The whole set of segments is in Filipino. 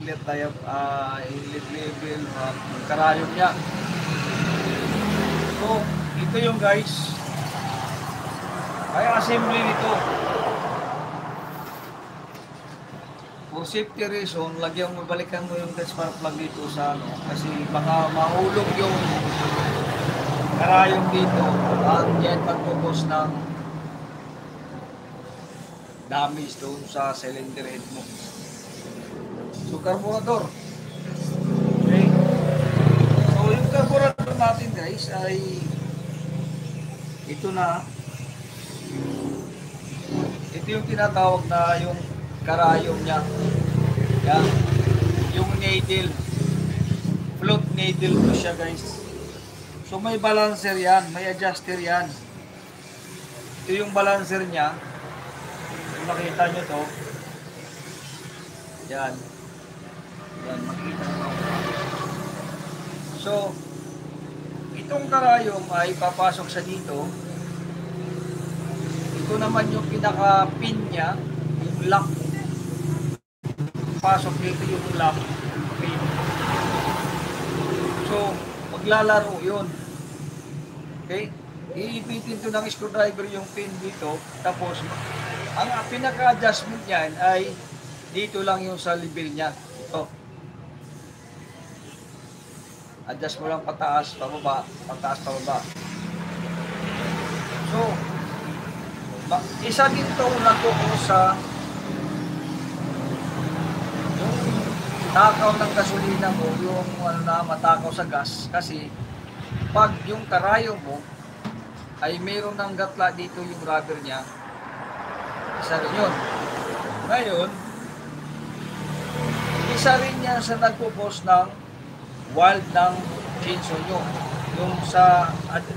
inlet level, karayom niya. So, ito yung guys, ay assembly nito. For safety reason, balikan mo yung spark plug dito sa ano, kasi baka mahulog yung karayom dito at yan magpupos ng damage doon sa cylinder head mo. So, carburetor. Okay. So, yung carburetor natin guys ay ito na. Ito yung tinatawag na yung karayom niya. Yan. Yung needle. Float needle po siya guys. So may balancer yan. May adjuster yan. Ito yung balancer niya. Kung makita nyo to. Yan. Yan. Makita nyo. So itong karayom ay papasok sa dito. Ito naman yung pinaka-pin niya. Yung lock. Pasok dito yung lock. Pin. So, maglalaro yun. Okay? Iipitin ito ng screwdriver yung pin dito. Tapos, ang pinaka-adjustment niyan ay dito lang yung sa level niya. Ito. Adjust mo lang pataas, pababa. Pataas, pababa. So, isa din ito natuko sa yung takaw ng gasolina mo, yung ano na matakaw sa gas. Kasi pag yung karayom mo ay mayroon ng gatla dito yung rubber niya, isa rin yun. Ngayon, isa rin yan sa nagpupos ng weld ng chainsaw nyo. Yung sa,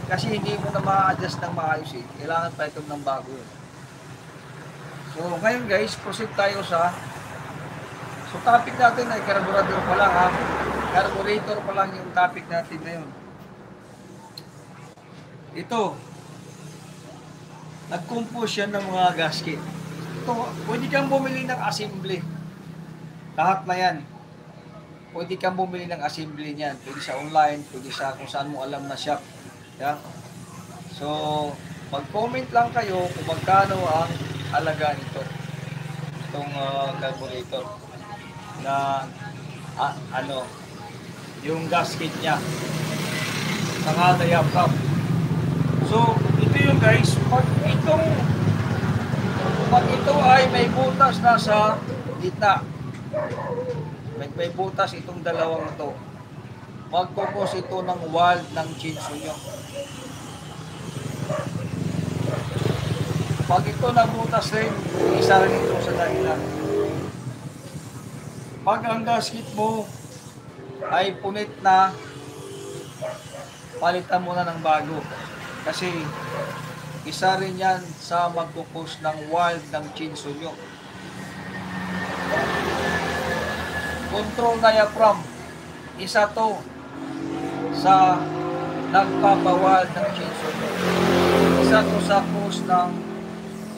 kasi hindi mo na ma-adjust ng maayos eh. Kailangan pa itong ng bago yun. So ngayon guys, proceed tayo sa, so topic natin ay carburetor pa lang ha. Carburetor pa lang yung topic natin ngayon. Ito, nag-compose yan ng mga gasket. Ito, pwede kang bumili ng assembly. Lahat na yan. Pwede kang bumili ng assembly niyan. Pwede sa online, pwede sa kung saan mo alam na shop. Yeah? So, mag-comment lang kayo kung magkano ang halaga nito. Itong carburetor na ano, yung gasket niya. Saka diaphragm. So, ito yung guys, pag ito ay may butas na sa gitna. May butas itong dalawang ito. Magkukos ito ng weld ng chainsaw nyo. Pag ito nabutas rin, isa rin ito sa dahilan. Pag ang gasket mo ay punit na, palitan mo na ng bago. Kasi isa rin yan sa magkukos ng weld ng chainsaw nyo. Control diaphragm, isa to sa nagpapawal ng chainsaw. Isa to sa cause ng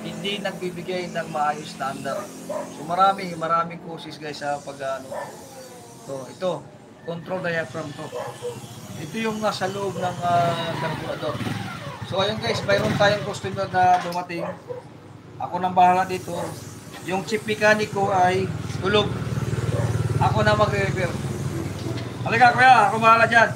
hindi nagbibigay ng maayos na andar. So maraming causes guys sa pag-ano. So ito, control diaphragm to. Ito yung nasa loob ng carburetor. So ayun guys, mayroon tayong customer na dumating. Ako nang bahala dito. Yung chief mechanic ko ay tulog. Ako na magre-repair. Halika kuya, ako bahala dyan.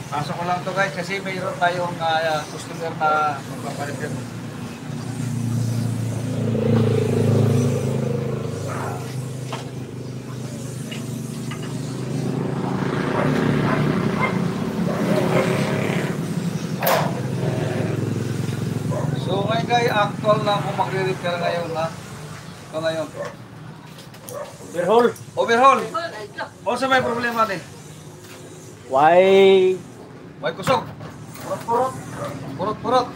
Pasok ko lang to guys kasi mayroon tayong customer na magpaparepair. Actual na ako magre-repair ngayon ha. Ito ngayon. Overhaul. Overhaul. O sa may problema din? Why Why kusog? purot-purot. Purot-purot.